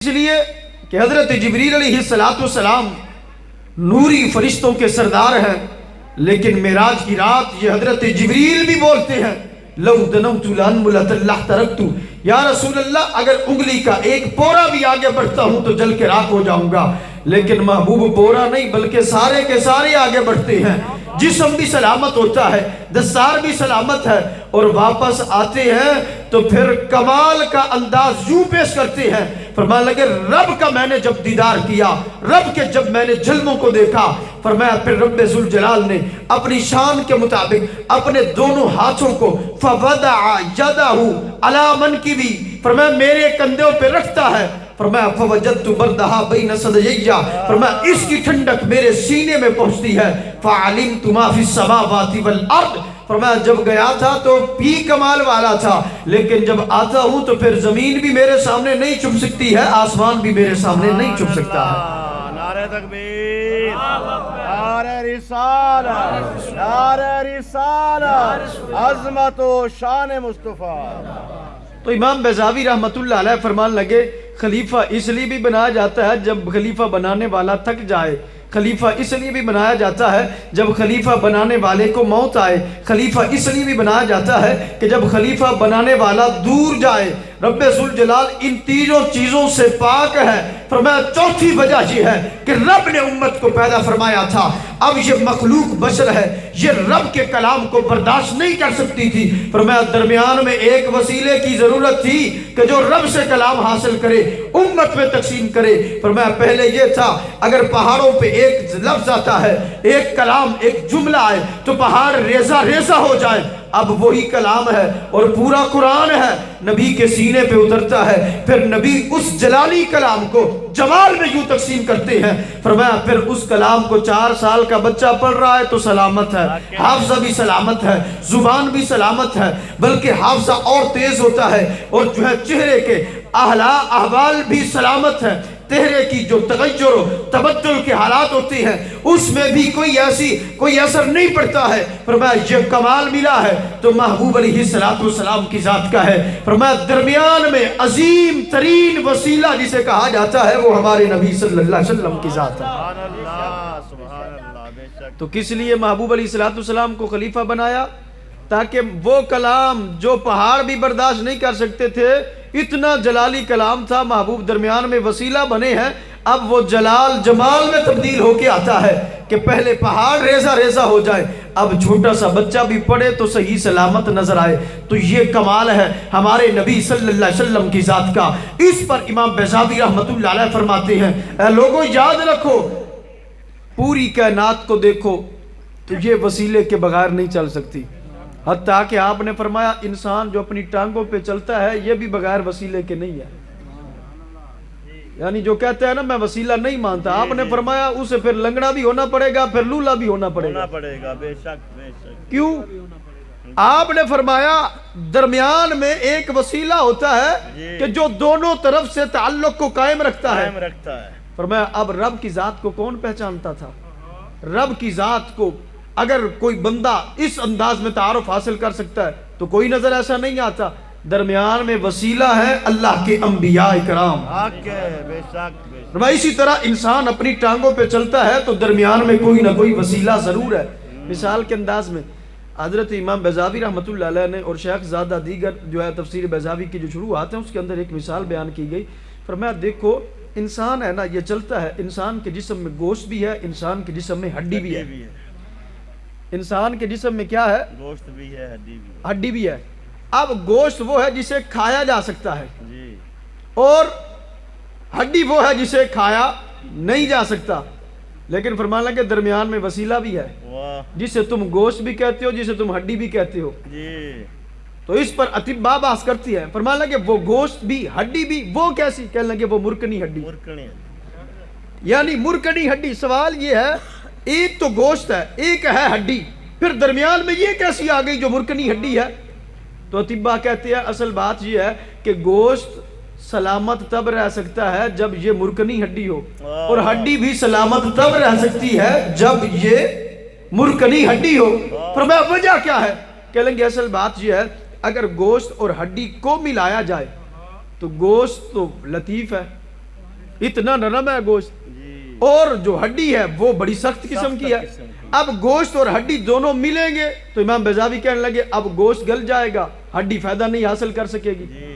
اس لیے کہ حضرت جبریل علیہ السلام نوری فرشتوں کے سردار ہیں، لیکن معراج کی رات یہ حضرت جبریل بھی بولتے ہیں لو دنوت لانملت اللہ ترکتو، یا رسول اللہ اگر انگلی کا ایک پورا بھی آگے بڑھتا ہوں تو جل کے راکھ ہو جاؤں گا، لیکن محبوب پورا نہیں بلکہ سارے کے سارے آگے بڑھتے ہیں، جسم بھی سلامت ہوتا ہے، دستار بھی سلامت ہے، اور واپس آتے ہیں تو پھر کمال کا انداز یوں پیش کرتے ہیں، فرمانے لگے رب کا میں نے جب دیدار کیا، رب کے جب میں نے جلووں کو دیکھا، فرمایا پھر رب ذوالجلال نے اپنی شان کے مطابق اپنے دونوں ہاتھوں کو فوضع یدہ علی منکبی، فرمایا میرے کندھوں پہ رکھتا ہے، فرمایا فوجدت بردہا بین صدیہ، فرمایا اس کی ٹھنڈک میرے سینے میں پہنچتی ہے، فعلمت ما فی السماوات والارض، فرمایا جب گیا تھا تو بھی کمال والا تھا، لیکن جب آتا ہوں تو پھر زمین بھی میرے سامنے نہیں چھپ سکتی ہے، آسمان بھی میرے سامنے نہیں چھپ سکتا ہے۔ نعرہ تکبیر، نعرہ رسالت، نعرہ رسالت، عظمت و شان مصطفیٰ۔ تو امام بیضاوی رحمت اللہ علیہ فرمان لگے خلیفہ اس لیے بھی بنایا جاتا ہے جب خلیفہ بنانے والا تھک جائے، خلیفہ اس لیے بھی بنایا جاتا ہے جب خلیفہ بنانے والے کو موت آئے، خلیفہ اس لیے بھی بنایا جاتا ہے کہ جب خلیفہ بنانے والا دور جائے۔ رب ذوالجلال ان تینوں چیزوں سے پاک ہے، فرمایا چوتھی وجہ یہ ہے کہ رب نے امت کو پیدا فرمایا تھا، اب یہ مخلوق بشر ہے، یہ رب کے کلام کو برداشت نہیں کر سکتی تھی، فرمایا درمیان میں ایک وسیلے کی ضرورت تھی کہ جو رب سے کلام حاصل کرے، امت میں تقسیم کرے، فرمایا پہلے یہ تھا اگر پہاڑوں پہ ایک لفظ آتا ہے، ایک کلام، ایک جملہ آئے تو پہاڑ ریزہ ریزہ ہو جائے، اب وہی کلام ہے اور پورا قرآن ہے، نبی کے سینے پہ اترتا ہے، پھر نبی اس جلالی کلام کو جمال میں یوں تقسیم کرتے ہیں، فرمایا پھر اس کلام کو 4 سال کا بچہ پڑھ رہا ہے تو سلامت ہے، حافظہ بھی سلامت ہے، زبان بھی سلامت ہے، بلکہ حافظہ اور تیز ہوتا ہے، اور جو ہے چہرے کے احوال بھی سلامت ہے، چہرے کی جو تغیر و تبدل کے حالات ہوتے ہیں اس میں بھی کوئی اثر نہیں پڑتا ہے، فرمایا یہ کمال ملا ہے تو محبوب علیہ السلام کی ذات کا ہے، فرمایا درمیان میں عظیم ترین وسیلہ جسے کہا جاتا ہے وہ ہمارے نبی صلی اللہ علیہ وسلم کی ذات ہے۔ سبحان اللہ، سبحان اللہ، بے شک۔ تو کس لیے محبوب علیہ السلام کو خلیفہ بنایا؟ تاکہ وہ کلام جو پہاڑ بھی برداشت نہیں کر سکتے تھے، اتنا جلالی کلام تھا، محبوب درمیان میں وسیلہ بنے ہیں، اب وہ جلال جمال میں تبدیل ہو کے آتا ہے کہ پہلے پہاڑ ریزہ ریزہ ہو جائے، اب چھوٹا سا بچہ بھی پڑھے تو صحیح سلامت نظر آئے، تو یہ کمال ہے ہمارے نبی صلی اللہ علیہ وسلم کی ذات کا۔ اس پر امام بیضاوی رحمت اللہ علیہ فرماتے ہیں اے لوگوں یاد رکھو، پوری کائنات کو دیکھو تو یہ وسیلے کے بغیر نہیں چل سکتی، حتیٰ کہ آپ نے فرمایا انسان جو اپنی ٹانگوں پہ چلتا ہے یہ بھی بغیر وسیلے کے نہیں ہے، یعنی جو کہتے ہیں نا میں وسیلہ نہیں مانتا، آپ نے فرمایا اسے پھر لنگڑا بھی ہونا پڑے گا، پھر لولا بھی ہونا پڑے گا، بے شک بے شک۔ کیوں؟ آپ نے فرمایا درمیان میں ایک وسیلہ ہوتا ہے کہ جو دونوں طرف سے تعلق کو قائم رکھتا ہے، فرمایا اب رب کی ذات کو کون پہچانتا تھا؟ رب کی ذات کو اگر کوئی بندہ اس انداز میں تعارف حاصل کر سکتا ہے تو کوئی نظر ایسا نہیں آتا، درمیان میں وسیلہ ہے اللہ کے انبیاء کرام، بے شک۔ اسی طرح انسان اپنی ٹانگوں پہ چلتا ہے تو درمیان میں کوئی نہ کوئی وسیلہ ضرور ہے۔ مثال کے انداز میں حضرت امام بیضاوی رحمت اللہ علیہ نے اور شیخ زادہ دیگر جو ہے تفسیر بیضاوی کی جو شروعات ہیں اس کے اندر ایک مثال بیان کی گئی، فرمایا دیکھو انسان ہے نا یہ چلتا ہے، انسان کے جسم میں گوشت بھی ہے، انسان کے جسم میں ہڈی بھی ہے، انسان کے جسم میں کیا ہے؟ گوشت بھی ہے، ہڈی بھی ہے۔ اب گوشت وہ ہے جسے کھایا جا سکتا ہے جی، اور ہڈی وہ ہے جسے کھایا نہیں جا سکتا، لیکن فرمانا کہ درمیان میں وسیلہ بھی ہے جسے تم گوشت بھی کہتے ہو، جسے تم ہڈی بھی کہتے ہو جی۔ تو اس پر اطباء بحث کرتی ہے، فرمانا کہ وہ گوشت بھی ہڈی بھی وہ کیسی؟ کہنے لگے وہ مرکنی ہڈی، یعنی مرکنی ہڈی۔ سوال یہ ہے ایک تو گوشت ہے ایک ہے ہڈی، پھر درمیان میں یہ کیسی آ گئی جو مرکنی ہڈی ہے؟ تو اطباء کہتے ہیں اصل بات یہ ہے کہ گوشت سلامت تب رہ سکتا ہے جب یہ مرکنی ہڈی ہو، اور ہڈی بھی سلامت تب رہ سکتی ہے جب یہ مرکنی ہڈی ہو۔ فرمایا وجہ کیا ہے؟ کہیں گے اصل بات یہ ہے اگر گوشت اور ہڈی کو ملایا جائے تو گوشت تو لطیف ہے، اتنا نرم ہے گوشت، جی اور جو ہڈی ہے وہ بڑی سخت قسم کی ہے۔ اب گوشت اور ہڈی دونوں ملیں گے تو امام بیضاوی کہنے لگے اب گوشت گل جائے گا، ہڈی فائدہ نہیں حاصل کر سکے گی۔ جی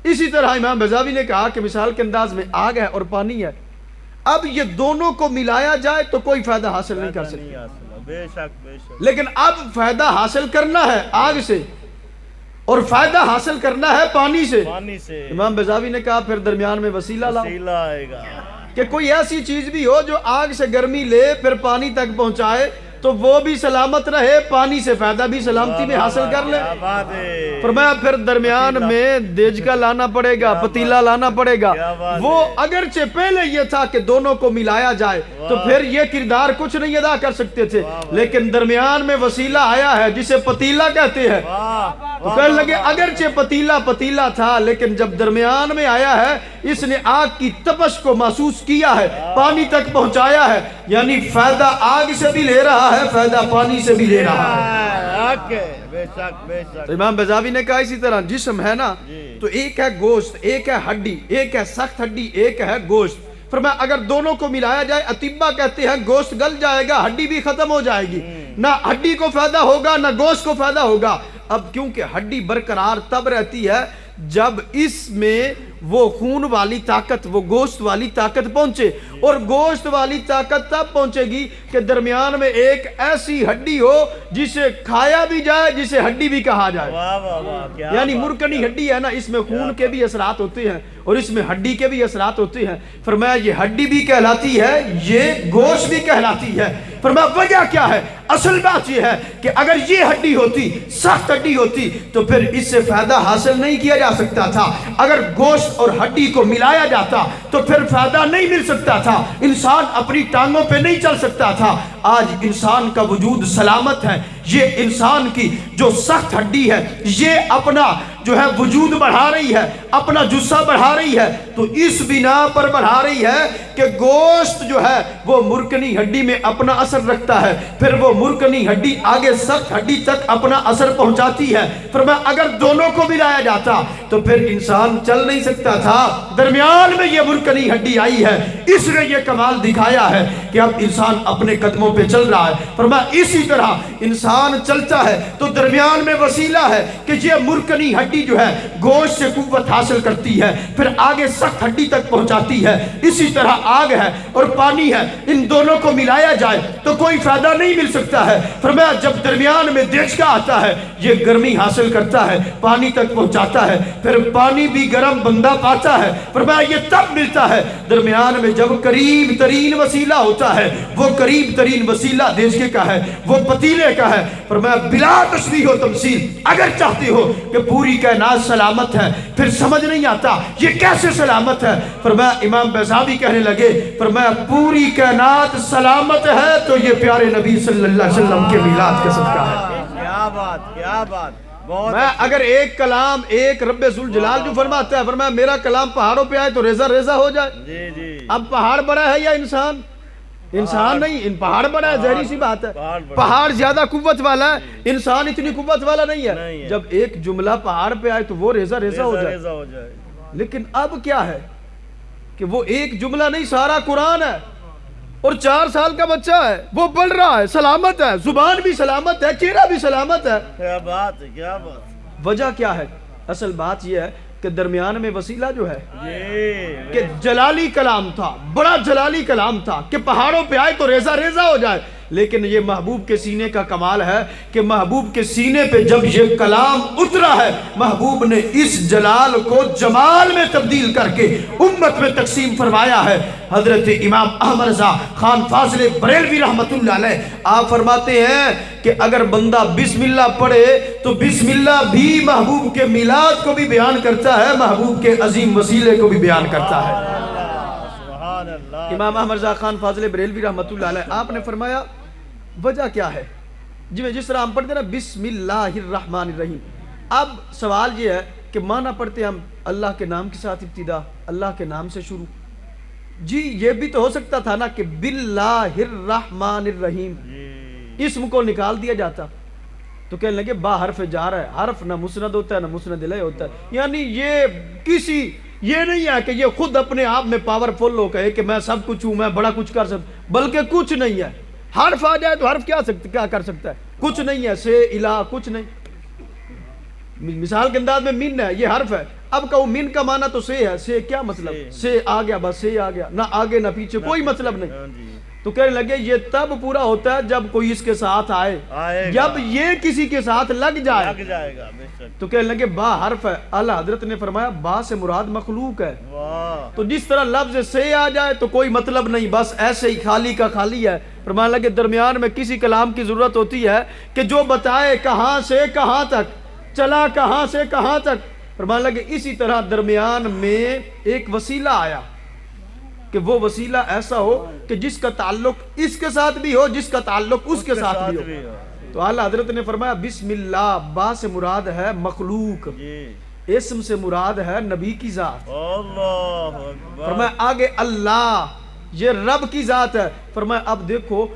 اسی طرح امام بیضاوی نے کہا کہ مثال کے انداز میں آگ ہے اور پانی ہے، اب یہ دونوں کو ملایا جائے تو کوئی فائدہ حاصل نہیں کر فائدہ سکتے، نہیں حاصل، بے شک بے شک، لیکن اب فائدہ حاصل کرنا ہے آگ سے اور فائدہ حاصل کرنا ہے پانی سے۔ پانی سے امام بیضاوی نے کہا پھر درمیان میں وسیلہ لاؤ، وسیلہ آئے گا۔ کہ کوئی ایسی چیز بھی ہو جو آگ سے گرمی لے پھر پانی تک پہنچائے تو وہ بھی سلامت رہے، پانی سے فائدہ بھی سلامتی میں حاصل کر لے۔ کیا بات ہے، فرمایا پھر درمیان میں دیجکا لانا پڑے گا، پتیلا لانا پڑے گا۔ کیا بات وہ ہے۔ اگرچہ پہلے یہ تھا کہ دونوں کو ملایا جائے تو پھر یہ کردار کچھ نہیں ادا کر سکتے تھے، لیکن درمیان میں وسیلہ آیا ہے جسے پتیلا کہتے ہیں، واہ تو کہنے لگے اگرچہ پتیلا تھا لیکن جب درمیان میں آیا ہے اس نے آگ کی تپش کو محسوس کیا ہے، پانی تک پہنچایا ہے، یعنی فائدہ آگ سے بھی لے رہا ہے، فائدہ پانی سے بھی لے رہا ہے۔ حق ہے، بے شک بے شک، تو امام بیضاوی نے کہا اسی طرح جسم ہے نا جی۔ تو ایک ہے گوشت، ایک ہے ہڈی، ایک ہے سخت ہڈی، ایک ہے گوشت۔ فرمایا اگر دونوں کو ملایا جائے، اطباء کہتے ہیں گوشت گل جائے گا، ہڈی بھی ختم ہو جائے گی، نہ ہڈی کو فائدہ ہوگا نہ گوشت کو فائدہ ہوگا۔ اب کیونکہ ہڈی برقرار تب رہتی ہے جب اس میں وہ خون والی طاقت، وہ گوشت والی طاقت پہنچے، اور گوشت والی طاقت تب پہنچے گی کہ درمیان میں ایک ایسی ہڈی ہو جسے کھایا بھی جائے، جسے ہڈی بھی کہا جائے۔ واہ واہ واہ، کیا یعنی بات مرکنی ہڈی ہے نا، اس میں خون کے بھی اثرات ہوتے ہیں اور اس میں ہڈی کے بھی اثرات ہوتے ہیں۔ فرمایا یہ ہڈی بھی کہلاتی ہے، یہ گوشت بھی کہلاتی ہے۔ فرمایا وجہ کیا ہے؟ اصل بات یہ ہے کہ اگر یہ ہڈی ہوتی، سخت ہڈی ہوتی، تو پھر اس سے فائدہ حاصل نہیں کیا جا سکتا تھا۔ اگر گوشت اور ہڈی کو ملایا جاتا تو پھر فائدہ نہیں مل سکتا تھا، انسان اپنی ٹانگوں پہ نہیں چل سکتا تھا۔ آج انسان کا وجود سلامت ہے، یہ انسان کی جو سخت ہڈی ہے یہ اپنا جو ہے وجود بڑھا رہی ہے، اپنا جسہ بڑھا رہی ہے، تو اس بنا پر بڑھا رہی ہے کہ گوشت جو ہے وہ مرکنی ہڈی میں اپنا اثر رکھتا ہے، پھر وہ مرکنی ہڈی آگے سخت ہڈی تک اپنا اثر پہنچاتی ہے۔ فرمایا اگر دونوں کو ملایا جاتا تو پھر انسان چل نہیں سکتا تھا، درمیان میں یہ مرکنی ہڈی آئی ہے، اس نے یہ کمال دکھایا ہے کہ اب انسان اپنے قدموں پہ چل رہا ہے۔ فرمایا اسی طرح انسان چلتا ہے تو درمیان میں وسیلہ ہے کہ یہ مرکنی ہڈی جو ہے گوشت سے قوت حاصل کرتی ہے، پھر آگے سخت ہڈی تک پہنچاتی ہے۔ اسی طرح آگ ہے اور پانی ہے، ان دونوں کو ملایا جائے تو کوئی فائدہ نہیں مل سکتا ہے۔ فرمایا جب درمیان میں دیجکا آتا ہے یہ گرمی حاصل کرتا ہے، پانی تک پہنچاتا ہے، پھر پانی بھی گرم بندہ پاتا ہے۔ فرمایا یہ تب ملتا ہے درمیان میں جب قریب ترین وسیلہ ہوتا ہے، وہ قریب ترین وسیلہ دیجکے کا ہے، وہ پتیلے کا ہے۔ فرمایا بلا تشبیہ و تمثیل اگر چاہتے ہو کہ پوری کائنات سلامت ہے، پھر سمجھ نہیں آتا یہ کیسے سلامت ہے۔ فرمایا امام بیضاوی کہنے لگے، فرمایا پوری کائنات سلامت ہے تو یہ پیارے نبی صلی اللہ علیہ وسلم کے میلاد کا صدقہ ہے۔ کیا بات کیا بات، بہت میں اگر ایک کلام ایک رب ذوالجلال جو فرماتا ہے، فرمایا میرا کلام پہاڑوں پہ آئے تو ریزہ ریزہ ہو جائے۔ جی جی، اب پہاڑ بڑا ہے یا انسان؟ انسان نہیں، ان پہاڑ بڑا ہے، ظاہری سی بات ہے، پہاڑ بڑا، پہاڑ زیادہ قوت والا ہے، انسان اتنی قوت والا نہیں ہے۔ جب ایک جملہ پہاڑ پہ آئے تو وہ ریزہ ریزہ ہو جائے۔ ریزہ ہو جائے۔ لیکن اب کیا ہے کہ وہ ایک جملہ نہیں، سارا قرآن ہے، اور 4 سال کا بچہ ہے، وہ پڑھ رہا ہے، سلامت ہے، زبان بھی سلامت ہے، چہرہ بھی سلامت ہے۔ کیا بات ہے، کیا بات، وجہ کیا ہے؟ اصل بات یہ ہے کہ درمیان میں وسیلہ جو ہے جی کہ جلالی کلام تھا، بڑا جلالی کلام تھا کہ پہاڑوں پہ آئے تو ریزہ ریزہ ہو جائے، لیکن یہ محبوب کے سینے کا کمال ہے کہ محبوب کے سینے پہ جب یہ کلام اترا ہے، محبوب نے اس جلال کو جمال میں تبدیل کر کے امت میں تقسیم فرمایا ہے۔ حضرت امام احمد رضا خان فاضل بریلوی رحمت اللہ علیہ آپ فرماتے ہیں کہ اگر بندہ بسم اللہ پڑھے تو بسم اللہ بھی محبوب کے میلاد کو بھی بیان کرتا ہے، محبوب کے عظیم وسیلے کو بھی بیان کرتا ہے۔ سبحان اللہ، امام احمد رضا خان فاضل بریلوی رحمت اللہ علیہ آپ نے فرمایا وجہ کیا ہے؟ جس طرح ہم پڑھتے ہیں نا بسم اللہ الرحمن الرحیم، اب سوال یہ ہے کہ معنی پڑھتے ہیں ہم اللہ کے نام کے ساتھ ابتدا، اللہ کے نام سے شروع، جی یہ بھی تو ہو سکتا تھا نا کہ باللہ الرحمن الرحیم اسم کو نکال دیا جاتا، تو کہنے لگے با حرف جار ہے، حرف نہ مسند ہوتا ہے نہ مسند الیہ ہوتا ہے، یعنی یہ کسی یہ نہیں ہے کہ یہ خود اپنے آپ میں پاورفل ہو کہے کہ میں سب کچھ ہوں، میں بڑا کچھ کر سکتا، بلکہ کچھ نہیں ہے۔ حرف آ جائے تو حرف کیا کر سکتا ہے؟ کچھ نہیں ہے، سے الہ کچھ نہیں۔ مثال کے انداز میں من ہے، یہ حرف ہے، اب کہو من کا معنی تو سے ہے، سے کیا مطلب؟ سے آ گیا، بس سے آ گیا، نہ آگے نہ پیچھے، کوئی مطلب نہیں۔ تو کہنے لگے یہ تب پورا ہوتا ہے جب کوئی اس کے ساتھ آئے، جب یہ کسی کے ساتھ لگ جائے گا بے شک۔ تو کہنے لگے با حرف ہے۔ اعلیٰ حضرت نے فرمایا با سے مراد مخلوق ہے۔ واہ، تو جس طرح لفظ سے آ جائے تو کوئی مطلب نہیں، بس ایسے ہی خالی کا خالی ہے۔ فرمانے لگے درمیان میں کسی کلام کی ضرورت ہوتی ہے کہ جو بتائے کہاں سے کہاں تک چلا، کہاں سے کہاں تک۔ فرمانے لگے اسی طرح درمیان میں ایک وسیلہ آیا کہ وہ وسیلہ ایسا ہو کہ جس کا تعلق اس کے ساتھ بھی ہو، جس کا تعلق اس کے ساتھ بھی ہو۔ تو اعلیٰ حضرت نے فرمایا بسم اللہ، با سے مراد ہے مخلوق، اسم سے مراد ہے نبی کی ذات۔ اللہ اکبر۔ فرمایا آگے اللہ، یہ رب کی ذات ہے۔ فرمایا اب دیکھو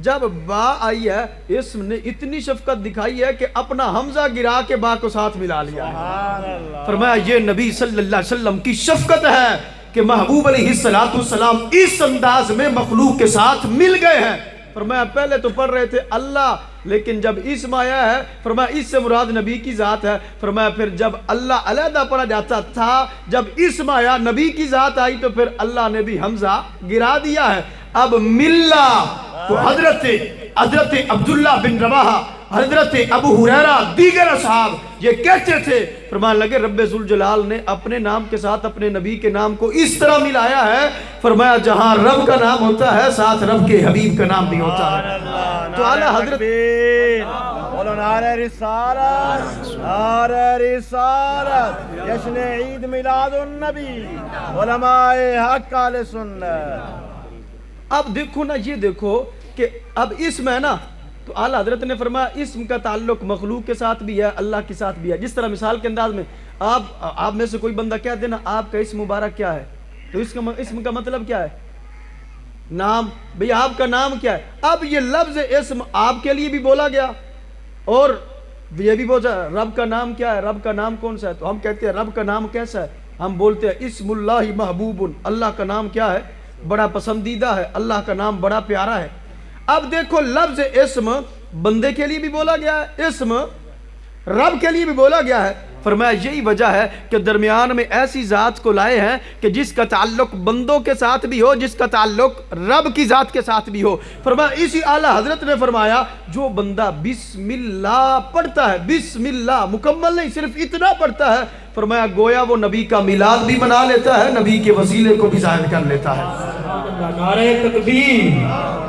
جب با آئی ہے، اسم نے اتنی شفقت دکھائی ہے کہ اپنا حمزہ گرا کے با کو ساتھ ملا لیا ہے۔ فرمایا یہ نبی صلی اللہ علیہ وسلم کی شفقت ہے کہ محبوب علیہ السلام اس انداز میں مخلوق کے ساتھ مل گئے ہیں۔ فرمایا پہلے تو پڑھ رہے تھے اللہ، لیکن جب اسم آیا ہے فرمایا اس سے مراد نبی کی ذات ہے۔ فرمایا پھر جب اللہ علیحدہ پڑھا جاتا تھا، جب اسم آیا نبی کی ذات آئی تو پھر اللہ نے بھی حمزہ گرا دیا ہے۔ اب ملہ تو حضرت عبداللہ بن رواحہ، حضرت ابو ہریرہ، دیگر اصحاب یہ کہتے تھے، فرمانے لگے رب ذوالجلال نے اپنے نام کے ساتھ اپنے نبی کے نام کو اس طرح ملایا ہے، فرمایا جہاں رب کا نام ہوتا ہے ساتھ رب کے حبیب کا نام بھی ہوتا ہے۔ تو اعلیٰ حضرت بولو نعرہ رسالت، نعرہ رسالت، جشن عید میلاد النبی، علماء حق اہل سنت۔ اب دیکھو نا، یہ دیکھو کہ اب اسم ہے نا، تو اعلیٰ حضرت نے فرمایا اسم کا تعلق مخلوق کے ساتھ بھی ہے، اللہ کے ساتھ بھی ہے۔ جس طرح مثال کے انداز میں آپ میں سے کوئی بندہ کہہ دے نا آپ کا اسم مبارک کیا ہے، تو اسم کا مطلب کیا ہے؟ نام۔ بھئی آپ کا نام کیا ہے؟ اب یہ لفظ اسم آپ کے لیے بھی بولا گیا اور یہ بھی بولا رب کا نام کیا ہے، رب کا نام کون سا ہے؟ تو ہم کہتے ہیں رب کا نام کیسا ہے؟ ہم بولتے ہیں اسم اللہ محبوب، اللہ کا نام کیا ہے؟ بڑا پسندیدہ ہے، اللہ کا نام بڑا پیارا ہے۔ اب دیکھو لفظ اسم بندے کے لیے بھی بولا گیا ہے، اسم رب کے لیے بھی بولا گیا ہے۔ فرمایا یہی وجہ ہے کہ درمیان میں ایسی ذات کو لائے ہیں کہ جس کا تعلق بندوں کے ساتھ بھی ہو، جس کا تعلق رب کی ذات کے ساتھ بھی ہو۔ فرمایا اسی اعلیٰ حضرت نے فرمایا جو بندہ بسم اللہ پڑھتا ہے، بسم اللہ مکمل نہیں صرف اتنا پڑھتا ہے، فرمایا گویا وہ نبی کا میلاد بھی منا لیتا ہے، نبی کے وسیلے کو بھی ظاہر کر لیتا ہے۔ نعرہ تکبیر،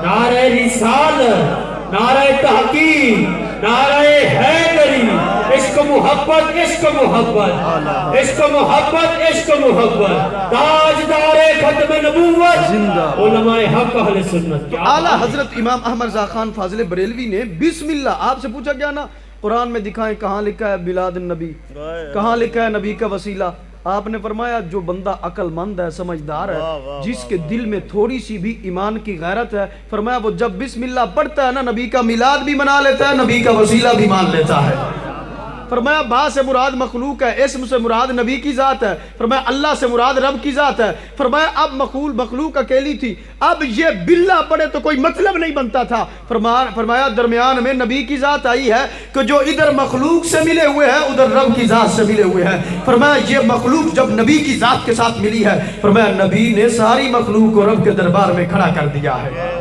نعرہ رسالت، نعرہ تحقیق، نعرہ حیدری، عشق محبت، عشق محبت، عشق محبت، عشق محبت، تاجدار ختم نبوت، علماء حق اہل سنت۔ اعلیٰ حضرت امام احمد رضا خان فاضل بریلوی نے بسم اللہ، آپ سے پوچھا گیا نا قرآن میں دکھائیں کہاں لکھا ہے میلاد النبی، کہاں لکھا ہے نبی کا وسیلہ؟ آپ نے فرمایا جو بندہ عقل مند ہے، سمجھدار ہے، جس کے دل میں تھوڑی سی بھی ایمان کی غیرت ہے، فرمایا وہ جب بسم اللہ پڑھتا ہے نا نبی کا میلاد بھی منا لیتا ہے، نبی کا وسیلہ بھی مان لیتا ہے۔ فرمایا با سے مراد مخلوق ہے، اسم سے مراد نبی کی ذات ہے، فرمایا اللہ سے مراد رب کی ذات ہے۔ فرمایا اب مخلوق اکیلی تھی، اب یہ باللہ پڑھے تو کوئی مطلب نہیں بنتا تھا۔ فرمایا درمیان میں نبی کی ذات آئی ہے کہ جو ادھر مخلوق سے ملے ہوئے ہیں ادھر رب کی ذات سے ملے ہوئے ہیں۔ فرمایا یہ مخلوق جب نبی کی ذات کے ساتھ ملی ہے، فرمایا نبی نے ساری مخلوق کو رب کے دربار میں کھڑا کر دیا ہے۔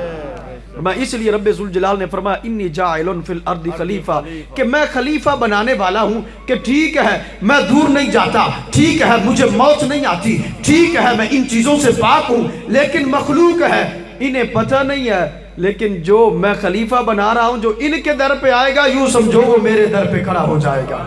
اس لیے رب ذوالجلال نے فرمایا انی جاعل فی الارض خلیفہ، کہ میں خلیفہ بنانے والا ہوں، کہ ٹھیک ہے میں دور نہیں جاتا، ٹھیک ہے مجھے موت نہیں آتی، ٹھیک ہے میں ان چیزوں سے پاک ہوں، لیکن مخلوق ہے انہیں پتہ نہیں ہے، لیکن جو میں خلیفہ بنا رہا ہوں جو ان کے در پہ آئے گا یوں سمجھو وہ میرے در پہ کھڑا ہو جائے گا۔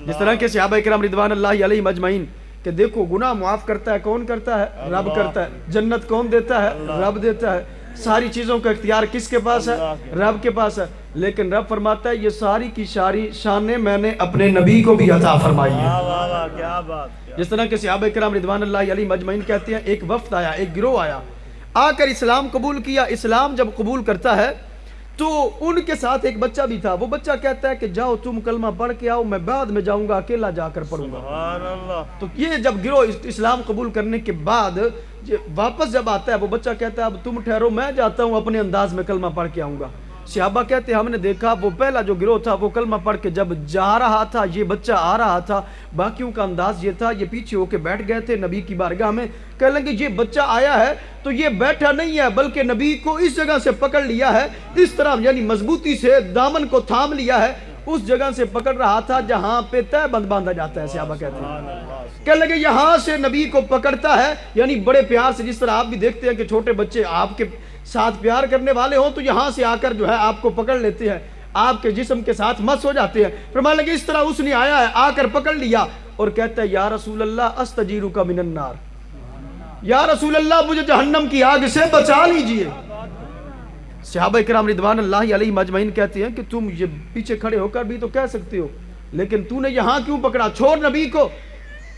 جس طرح کہ صحابہ کرام رضوان اللہ علیہم اجمعین کہ دیکھو گناہ معاف کرتا ہے کون کرتا ہے؟ رب کرتا ہے۔ جنت کون دیتا ہے؟ رب دیتا ہے۔ ساری چیزوں کا اختیار کس کے پاس ہے؟ رب کے پاس ہے۔ لیکن رب فرماتا ہے یہ ساری کی ساری شانیں میں نے اپنے نبی کو بھی عطا فرمائی ہیں۔ جس طرح کہ صحابہ کرام رضوان اللہ علیہم اجمعین کہتے ہیں ایک وفد آیا، ایک گروہ آیا، آ کر اسلام قبول کیا۔ اسلام جب قبول کرتا ہے تو ان کے ساتھ ایک بچہ بھی تھا. وہ بچہ کہتا ہے کہ جاؤ تم کلمہ پڑھ کے آؤ, میں بعد میں جاؤں گا, اکیلا جا کر پڑھوں گا. سبحان اللہ. تو یہ جب گروہ اسلام قبول کرنے کے بعد واپس جب آتا ہے, وہ بچہ کہتا ہے اب تم ٹھہرو, میں جاتا ہوں اپنے انداز میں کلمہ پڑھ کے آؤں گا. صحابہ کہتے ہیں ہم نے دیکھا وہ پہلا جو گروہ تھا وہ کلمہ پڑھ کے جب جا رہا تھا, یہ بچہ آ رہا تھا, باقیوں کا انداز یہ تھا, یہ پیچھے ہو کے بیٹھ گئے تھے نبی کی بارگاہ میں. کہنے لگے یہ بچہ آیا ہے تو یہ بیٹھا نہیں ہے بلکہ نبی کو اس جگہ سے پکڑ لیا ہے, اس طرح یعنی مضبوطی سے دامن کو تھام لیا ہے, اس جگہ سے پکڑ رہا تھا جہاں پہ تہ بند باندھا جاتا ہے. صحابہ کہتے ہیں کہنے لگے یہاں سے نبی کو پکڑتا ہے, یعنی بڑے پیار سے, جس طرح آپ بھی دیکھتے ہیں کہ چھوٹے بچے آپ کے ساتھ پیار کرنے والے ہوں تو یہاں سے آ کر جو ہے آپ کو پکڑ لیتے ہیں, آپ کے جسم کے ساتھ مس ہو جاتے ہیں. فرمانے لگے اس طرح اس نے آیا ہے, آ کر پکڑ لیا اور کہتا ہے یا رسول اللہ استجیرک من النار, یا رسول اللہ مجھے جہنم کی آگ سے بچا لیجئے. صحابہ کرام رضوان اللہ علیہم اجمعین کہتے ہیں کہ تم یہ پیچھے کھڑے ہو کر بھی تو کہہ سکتے ہو, لیکن تو نے یہاں کیوں پکڑا, چھوڑ نبی کو.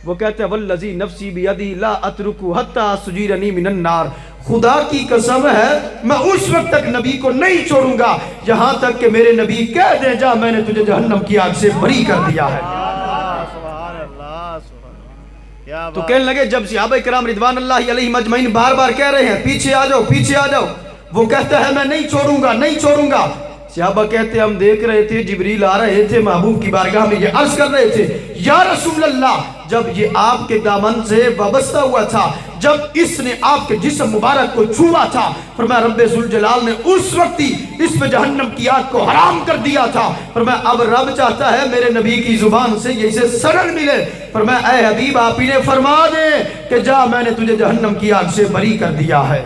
وہ کہتے ہیں والذی نفسی بیدی لا اترکو حتی سجیرنی من النار, خدا کی قسم ہے میں اس وقت تک نبی کو نہیں چھوڑوں گا جہاں تک کہ میرے نبی کہہ دے جا میں نے تجھے جہنم کی آگ سے بری کر دیا ہے. سبحان اللہ, سبحان اللہ. کیا تو کہنے لگے جب صحابہ کرام رضوان اللہ علیہم اجمعین بار بار کہہ رہے ہیں پیچھے آ جاؤ پیچھے آ جاؤ, وہ کہتا ہے میں نہیں چھوڑوں گا نہیں چھوڑوں گا. صحابہ کہتے ہیں ہم دیکھ رہے تھے جبریل آ رہے تھے محبوب کی بارگاہ میں, یہ عرض کر رہے تھے یا رسول اللہ, جب یہ آپ کے دامن سے وابستہ ہوا تھا, جب اس نے آپ کے جسم مبارک کو چھوا تھا, فرمایا رب ذوالجلال نے اس وقت ہی اس پہ جہنم کی آگ کو حرام کر دیا تھا. فرمایا اب رب چاہتا ہے میرے نبی کی زبان سے یہ اسے سرن ملے. فرمایا اے حبیب آپ انہیں فرما دیں کہ جا میں نے تجھے جہنم کی آگ سے بری کر دیا ہے.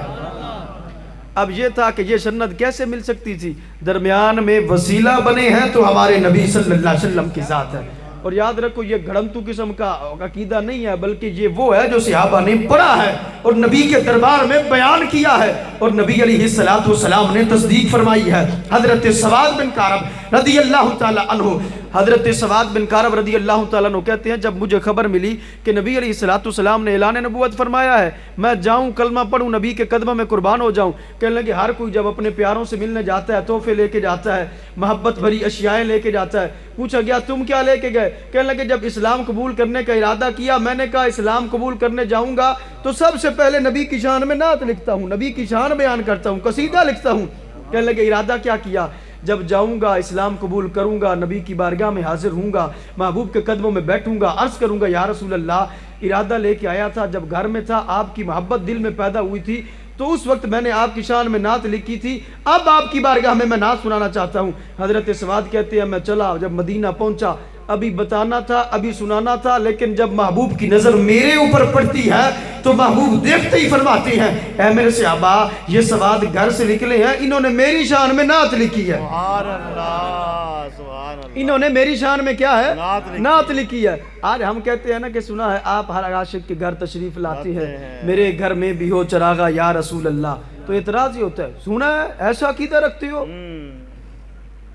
اب یہ تھا کہ یہ سند کیسے مل سکتی تھی, درمیان میں وسیلہ بنے ہیں تو ہمارے نبی صلی اللہ علیہ وسلم کی ذات ہے. اور یاد رکھو یہ گھڑنتو قسم کا عقیدہ نہیں ہے بلکہ یہ وہ ہے جو صحابہ نے پڑھا ہے اور نبی کے دربار میں بیان کیا ہے اور نبی علیہ السلام نے تصدیق فرمائی ہے. حضرت سواد بن کعب رضی اللہ تعالی عنہ, حضرت سواد بن کعب رضی اللہ تعالیٰ عنہ کہتے ہیں جب مجھے خبر ملی کہ نبی علیہ السلام نے اعلان نبوت فرمایا ہے, میں جاؤں کلمہ پڑھوں نبی کے قدموں میں قربان ہو جاؤں. کہنے لگے ہر کوئی جب اپنے پیاروں سے ملنے جاتا ہے تحفے لے کے جاتا ہے, محبت بھری اشیائیں لے کے جاتا ہے. پوچھا گیا تم کیا لے کے گئے؟ کہنے لگے جب اسلام قبول کرنے کا ارادہ کیا میں نے کہا اسلام قبول کرنے جاؤں گا تو سب سے پہلے نبی کی شان میں نعت لکھتا ہوں, نبی کی شان بیان کرتا ہوں, قصیدہ لکھتا ہوں. کہنے لگے ارادہ کیا کیا؟ جب جاؤں گا اسلام قبول کروں گا نبی کی بارگاہ میں حاضر ہوں گا, محبوب کے قدموں میں بیٹھوں گا, عرض کروں گا یا رسول اللہ ارادہ لے کے آیا تھا, جب گھر میں تھا آپ کی محبت دل میں پیدا ہوئی تھی تو اس وقت میں نے آپ کی شان میں نعت لکھی تھی, اب آپ کی بارگاہ میں نعت سنانا چاہتا ہوں. حضرت سواد کہتے ہیں میں چلا, جب مدینہ پہنچا ابھی بتانا تھا ابھی سنانا تھا, لیکن جب محبوب کی نظر میرے اوپر پڑتی ہے تو محبوب دیکھتے ہی فرماتے ہیں اے میرے صحابہ یہ سواد گھر سے نکلے ہیں, انہوں نے میری شان میں نعت لکھی ہے. سبحان اللہ, سبحان اللہ. انہوں نے میری شان میں کیا ہے نعت نعت لکھی ہے. آج ہم کہتے ہیں نا کہ سنا ہے آپ ہر عاشق کے گھر تشریف لاتے ہیں, میرے گھر میں بھی ہو چراغا یا رسول اللہ, تو اعتراض ہی ہوتا ہے سنا ہے ایسا عقیدہ رکھتے ہو.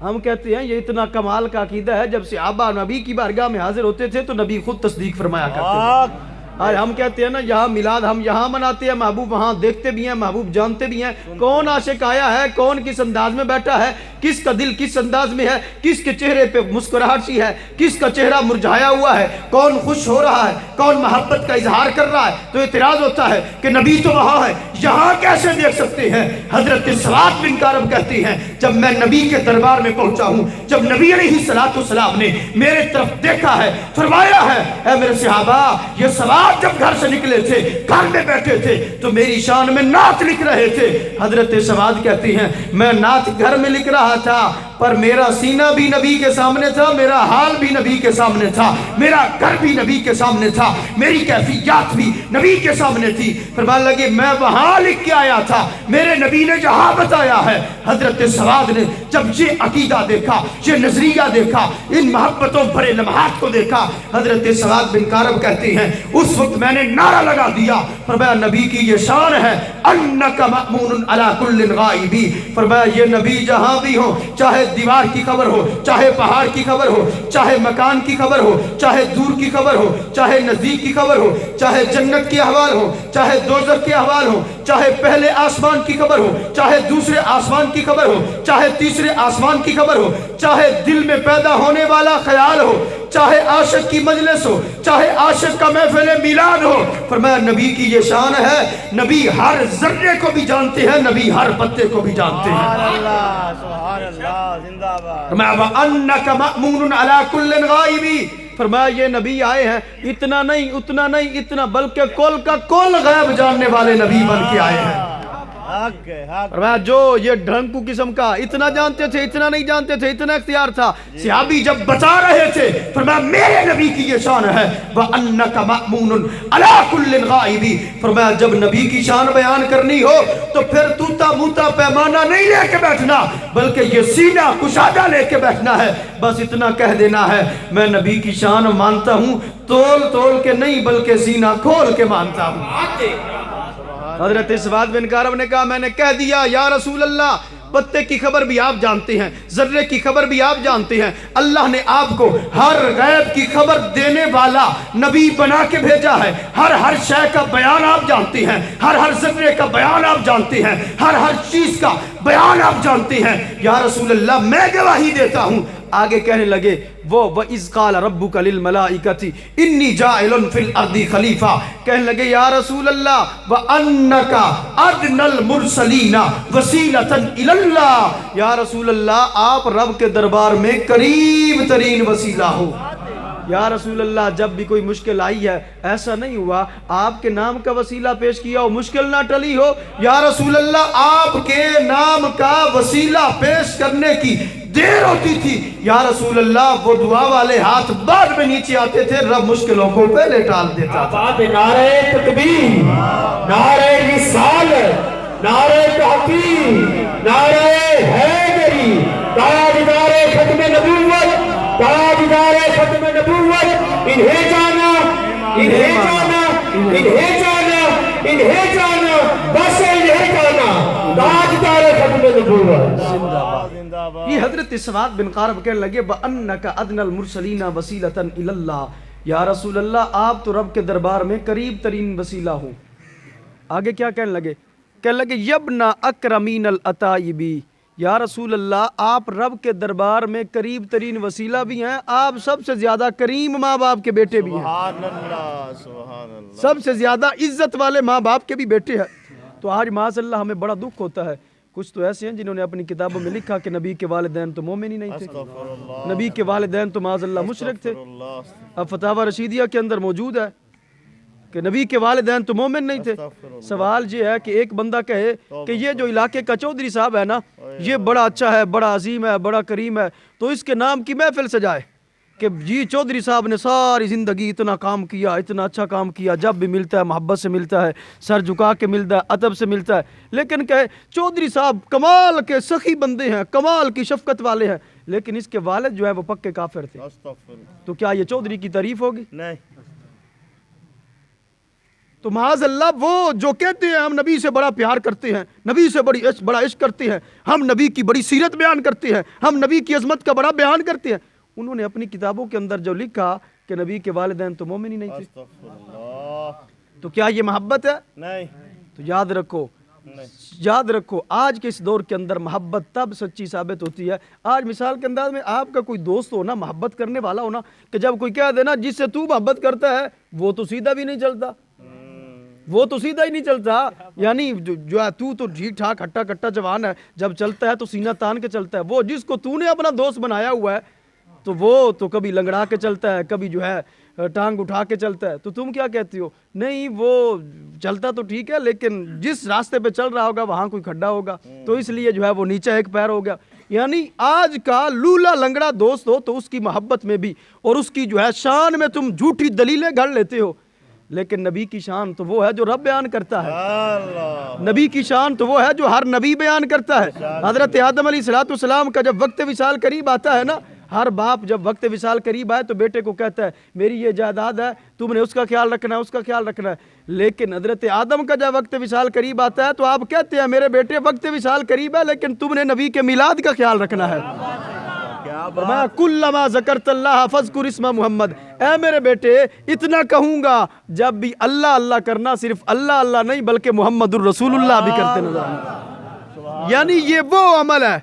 ہم کہتے ہیں یہ اتنا کمال کا عقیدہ ہے, جب صحابہ نبی کی بارگاہ میں حاضر ہوتے تھے تو نبی خود تصدیق فرمایا کرتے تھے. آج ہم کہتے ہیں نا یہاں میلاد ہم یہاں مناتے ہیں, محبوب وہاں دیکھتے بھی ہیں, محبوب جانتے بھی ہیں کون عاشق آیا ہے, کون کس انداز میں بیٹھا ہے, کس کا دل کس انداز میں ہے, کس کے چہرے پہ مسکراہٹ سی ہے, کس کا چہرہ مرجھایا ہوا ہے, کون خوش ہو رہا ہے, کون محبت کا اظہار کر رہا ہے. تو اعتراض ہوتا ہے کہ نبی تو وہاں ہے, یہاں کیسے دیکھ سکتے ہیں؟ حضرت سواد بن کعب کہتے ہیں جب میں نبی کے دربار میں پہنچا ہوں, جب نبی علیہ السلام نے میرے طرف دیکھا ہے, فرمایا ہے اے میرے صحابہ یہ سواد جب گھر سے نکلے تھے گھر میں بیٹھے تھے تو میری شان میں نعت لکھ رہے تھے. حضرت سواد کہتی ہیں میں نعت گھر میں لکھ رہا تھا پر میرا سینہ بھی نبی کے سامنے تھا, میرا حال بھی نبی کے سامنے تھا, میرا گھر بھی نبی کے سامنے تھا, میری کیفیات بھی نبی کے سامنے تھی. فرمانے لگے میں وہاں لکھ کے آیا تھا, میرے نبی نے جہاں بتایا ہے. حضرت سواد نے جب یہ عقیدہ دیکھا, یہ نظریہ دیکھا, ان محبتوں بھرے لمحات کو دیکھا, حضرت سواد بن کعب کہتے ہیں اس وقت میں نے نعرہ لگا دیا, فرمایا نبی کی یہ شان ہے انک مأمون علی کل غائبی. فرمایا یہ نبی جہاں بھی ہو, چاہے دیوار کی خبر ہو, چاہے پہاڑ کی خبر ہو, چاہے مکان کی خبر ہو, چاہے دور کی خبر ہو, چاہے نزدیک کی خبر ہو, چاہے جنت کے احوال ہو, چاہے دوزخ کے احوال ہو, چاہے پہلے آسمان کی خبر ہو، چاہے دوسرے آسمان کی خبر ہو، چاہے تیسرے آسمان کی خبر ہو، چاہے دل میں پیدا ہونے والا خیال ہو، چاہے عاشق کی مجلس ہو، چاہے عاشق کا محفل میلاد ہو، فرمایا نبی کی یہ شان ہے، نبی ہر ذرے کو بھی جانتے ہیں، نبی ہر پتے کو بھی جانتے ہیں۔ سبحان اللہ زندہ باد۔ فرمایا وَأَنَّكَ مَأْمُونٌ عَلَىٰ كُلِّ غَائِبٍ، فرمایا یہ نبی آئے ہیں اتنا نہیں اتنا نہیں اتنا بلکہ کل کا کل غیب جاننے والے نبی بن کے آئے ہیں۔ حق ہے، حق۔ فرمایا جو یہ ڈھنکو قسم کا اتنا جانتے تھے اتنا نہیں جانتے تھے اتنا اختیار تھا، صحابی جب بتا رہے تھے فرمایا میرے نبی کی یہ شان ہے وَأَنَّكَ مَأْمُونٌ عَلَىٰ كُلِّ غَائِبٍ، فرمایا جب نبی کی شان بیان کرنی ہو تو پھر توتا موتا پیمانہ نہیں لے کے بیٹھنا بلکہ یہ سینہ کشادہ لے کے بیٹھنا ہے، بس اتنا کہہ دینا ہے میں نبی کی شان مانتا ہوں تول تول کے نہیں بلکہ سینہ کھول کے مانتا ہوں۔ حضرت سواد بن کعب نے کہا میں نے کہہ دیا یا رسول اللہ، پتے کی خبر بھی آپ جانتے ہیں، ذرے کی خبر بھی آپ جانتے ہیں، اللہ نے آپ کو ہر غیب کی خبر دینے والا نبی بنا کے بھیجا ہے، ہر شے کا بیان آپ جانتے ہیں، ہر ذرے کا بیان آپ جانتے ہیں، ہر چیز کا بیان آپ جانتے ہیں، یا رسول اللہ میں گواہی دیتا ہوں۔ آگے کہنے لگے وہ وَإِذْ قَالَ رَبُّكَ لِلْمَلَائِكَةِ إِنِّي جَاعِلٌ فِي الْأَرْضِ خَلِيفَةً، کہنے لگے یا رسول اللہ وَأَنَّكَ أَدْنَى الْمُرْسَلِينَ وَسِيلَةً إِلَى اللَّهِ، یا رسول اللہ آپ رب کے دربار میں قریب ترین وسیلہ ہو۔ یا رسول اللہ جب بھی کوئی مشکل آئی ہے ایسا نہیں ہوا آپ کے نام کا وسیلہ پیش کیا ہو مشکل نہ ٹلی ہو، یا رسول اللہ آپ کے نام کا وسیلہ پیش کرنے کی دیر ہوتی تھی، یا رسول اللہ وہ دعا والے ہاتھ بعد میں نیچے آتے تھے، رب مشکلوں کو پہلے ٹال دیتا تھا۔ بات نعرہ تکبیر، نعرہ رسالت، نعرہ تحقیق، نعرہ حیدری، تاجدار ختم نبوت، تاجدار ختم نبوت، انہیں جانا، انہیں جانا، انہیں جانا، انہیں جانا، بس انہیں جانا، تاجدار ختم نبوت۔ زندہ باد۔ یہ حضرت سواد بن قعب کہنے لگے وَأَنَّكَ أَدْنَى الْمُرْسَلِينَ وَسِيلَةً إِلَى اللَّهِ، یا رسول اللہ آپ تو رب کے دربار میں قریب ترین وسیلہ ہو۔ آگے کیا کہنے لگے؟ کہنے لگے یبنا اکرمین الاتائبی، یا رسول اللہ آپ رب کے دربار میں قریب ترین وسیلہ بھی ہیں، آپ سب سے زیادہ کریم ماں باپ کے بیٹے بھی ہیں، سبحان اللہ، سبحان اللہ۔ سب سے زیادہ عزت والے ماں باپ کے بھی بیٹے ہیں۔ تو آج معاذ اللہ ہمیں بڑا دکھ ہوتا ہے، کچھ تو ایسے ہیں جنہوں نے اپنی کتابوں میں لکھا کہ نبی کے والدین تو مومن ہی نہیں تھے، استغفر اللہ، نبی کے والدین تو معاذ اللہ مشرک تھے۔ استغفر اللہ، اب فتاوی رشیدیہ کے اندر موجود ہے کہ نبی کے والدین تو مومن نہیں تھے۔ سوال یہ ہے کہ ایک بندہ کہے کہ یہ جو علاقے کا چودھری صاحب ہے نا یہ بڑا اچھا ہے، بڑا عظیم ہے، بڑا کریم ہے، تو اس کے نام کی محفل سجائے کہ جی چودھری صاحب نے ساری زندگی اتنا کام کیا، اتنا اچھا کام کیا، جب بھی ملتا ہے محبت سے ملتا ہے، سر جھکا کے ملتا ہے، ادب سے ملتا ہے، لیکن کہے چودھری صاحب کمال کے سخی بندے ہیں، کمال کی شفقت والے ہیں، لیکن اس کے والد جو ہے وہ پکے کافر تھے، استغفر اللہ۔ تو کیا یہ چودھری کی تعریف ہوگی؟ نہیں، تو معاذ اللہ وہ جو کہتے ہیں ہم نبی سے بڑا پیار کرتے ہیں، نبی سے بڑا عشق کرتے ہیں، ہم نبی کی بڑی سیرت بیان کرتے ہیں، ہم نبی کی عظمت کا بڑا بیان کرتے ہیں، انہوں نے اپنی کتابوں کے اندر جو لکھا کہ نبی کے والدین تو مومن ہی نہیں تھے، استغفر اللہ۔ تو کیا یہ محبت ہے؟ نہیں، تو یاد رکھو، یاد رکھو آج کے اس دور کے اندر محبت تب سچی ثابت ہوتی ہے۔ آج مثال کے انداز میں آپ کا کوئی دوست ہونا، محبت کرنے والا ہونا، کہ جب کوئی کہہ دینا جس سے تو محبت کرتا ہے وہ تو سیدھا بھی نہیں چلتا، وہ تو سیدھا ہی نہیں چلتا، یعنی جو ہے تو ٹھیک ٹھاک ہٹا کٹا جوان ہے، جب چلتا ہے تو سینہ تان کے چلتا ہے، وہ جس کو تو نے اپنا دوست بنایا ہوا ہے تو وہ تو کبھی لنگڑا کے چلتا ہے، کبھی جو ہے ٹانگ اٹھا کے چلتا ہے، تو تم کیا کہتی ہو؟ نہیں وہ چلتا تو ٹھیک ہے لیکن جس راستے پہ چل رہا ہوگا وہاں کوئی کھڈا ہوگا، تو اس لیے جو ہے وہ نیچے ایک پیر ہو گیا۔ یعنی آج کا لولا لنگڑا دوست ہو تو اس کی محبت میں بھی اور اس کی جو ہے شان میں تم جھوٹی دلیلیں گھڑ لیتے ہو، لیکن نبی کی شان تو وہ ہے جو رب بیان کرتا ہے، اللہ، نبی کی شان تو وہ ہے جو ہر نبی بیان کرتا ہے۔ حضرت آدم علیہ السلام کا جب وقت وصال قریب آتا ہے نا، ہر باپ جب وقت وصال قریب آئے تو بیٹے کو کہتا ہے میری یہ جائیداد ہے، تم نے اس کا خیال رکھنا ہے، اس کا خیال رکھنا ہے، لیکن حضرت آدم کا جب وقت وصال قریب آتا ہے تو آپ کہتے ہیں میرے بیٹے وقت وصال قریب ہے لیکن تم نے نبی کے میلاد کا خیال رکھنا ہے۔ فرمایا کلما ذکرت اللہ فذکر اسم محمد، اے میرے بیٹے اتنا کہوں گا جب بھی اللہ اللہ کرنا صرف اللہ اللہ نہیں بلکہ محمد الرسول اللہ بھی کرتے نظر آئیں گے۔ یعنی یہ وہ عمل ہے،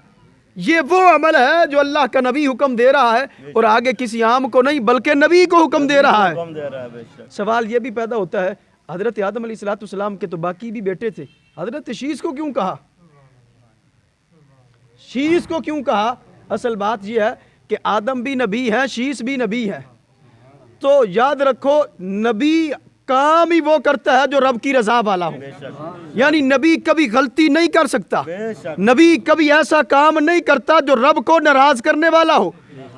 یہ وہ عمل ہے جو اللہ کا نبی حکم دے رہا ہے اور آگے کسی عام کو نہیں بلکہ نبی کو حکم دے رہا ہے۔ سوال یہ بھی پیدا ہوتا ہے حضرت آدم علیہ السلام کے تو باقی بھی بیٹے تھے، حضرت شیس کو کیوں کہا؟ شیس کو کیوں کہا؟ اصل بات یہ ہے کہ آدم بھی نبی ہے، شیس بھی نبی ہے، تو یاد رکھو نبی کام ہی وہ کرتا ہے جو رب کی رضا والا ہو، یعنی نبی کبھی غلطی نہیں کر سکتا، نبی کبھی ایسا کام نہیں کرتا جو رب کو ناراض کرنے والا ہو،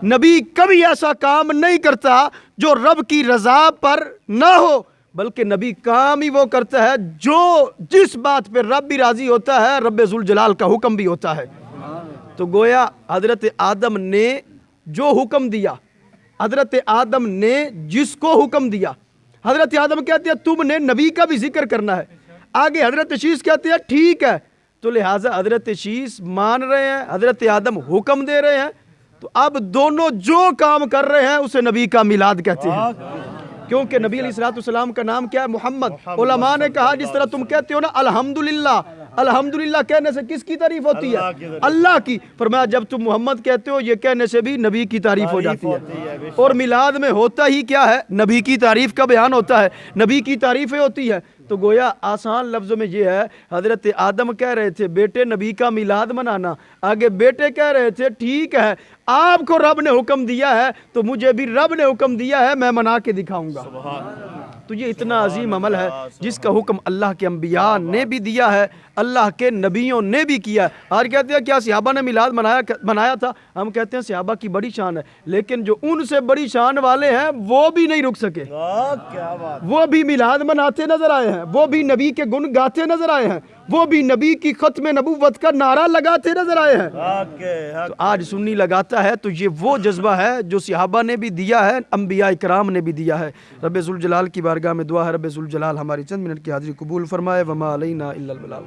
نبی کبھی ایسا کام نہیں کرتا جو رب کی رضا پر نہ ہو، بلکہ نبی کام ہی وہ کرتا ہے جو جس بات پہ رب بھی راضی ہوتا ہے، رب ذوالجلال کا حکم بھی ہوتا ہے۔ تو گویا حضرت آدم نے جو حکم دیا، حضرت آدم نے جس کو حکم دیا، حضرت آدم کہتے ہیں تم نے نبی کا بھی ذکر کرنا ہے، آگے حضرت شیس کہتے ہیں ٹھیک ہے، تو لہٰذا حضرت شیس مان رہے ہیں، حضرت آدم حکم دے رہے ہیں، تو اب دونوں جو کام کر رہے ہیں اسے نبی کا میلاد کہتے ہیں، کیونکہ نبی علیہ السلام کا نام کیا ہے؟ محمد۔ علماء نے کہا جس طرح تم کہتے ہو نا الحمدللہ، الحمدللہ کہنے سے کس کی تعریف ہوتی ہے؟ اللہ کی۔ فرمایا جب تم محمد کہتے ہو یہ کہنے سے بھی نبی کی تعریف ہو جاتی ہے، اور میلاد میں ہوتا ہی کیا ہے؟ نبی کی تعریف کا بیان ہوتا ہے، نبی کی تعریفیں ہوتی ہے۔ تو گویا آسان لفظوں میں یہ ہے حضرت آدم کہہ رہے تھے بیٹے نبی کا میلاد منانا، آگے بیٹے کہہ رہے تھے ٹھیک ہے آپ کو رب نے حکم دیا ہے تو مجھے بھی رب نے حکم دیا ہے، میں منا کے دکھاؤں گا۔ تو یہ اتنا عظیم عمل ہے جس کا حکم اللہ کے انبیاء نے بھی دیا ہے، اللہ کے نبیوں نے بھی کیا ہے۔ آج کہتے ہیں کیا صحابہ نے میلاد منایا تھا؟ ہم کہتے ہیں صحابہ کی بڑی شان ہے، لیکن جو ان سے بڑی شان والے ہیں وہ بھی نہیں رک سکے، وہ بھی میلاد مناتے نظر آئے ہیں، وہ بھی نبی کے گن گاتے نظر آئے ہیں، وہ بھی نبی کی ختم نبوت کا نعرہ لگاتے نظر آئے ہیں۔ تو آج سنی لگاتا ہے تو یہ وہ جذبہ ہے جو صحابہ نے بھی دیا ہے، انبیاء کرام نے بھی دیا ہے۔ رب ذوالجلال کی بارگاہ میں دعا ہے رب ذوالجلال ہماری چند منٹ کی حاضری قبول فرمائے۔ وما علینا الا البلاغ۔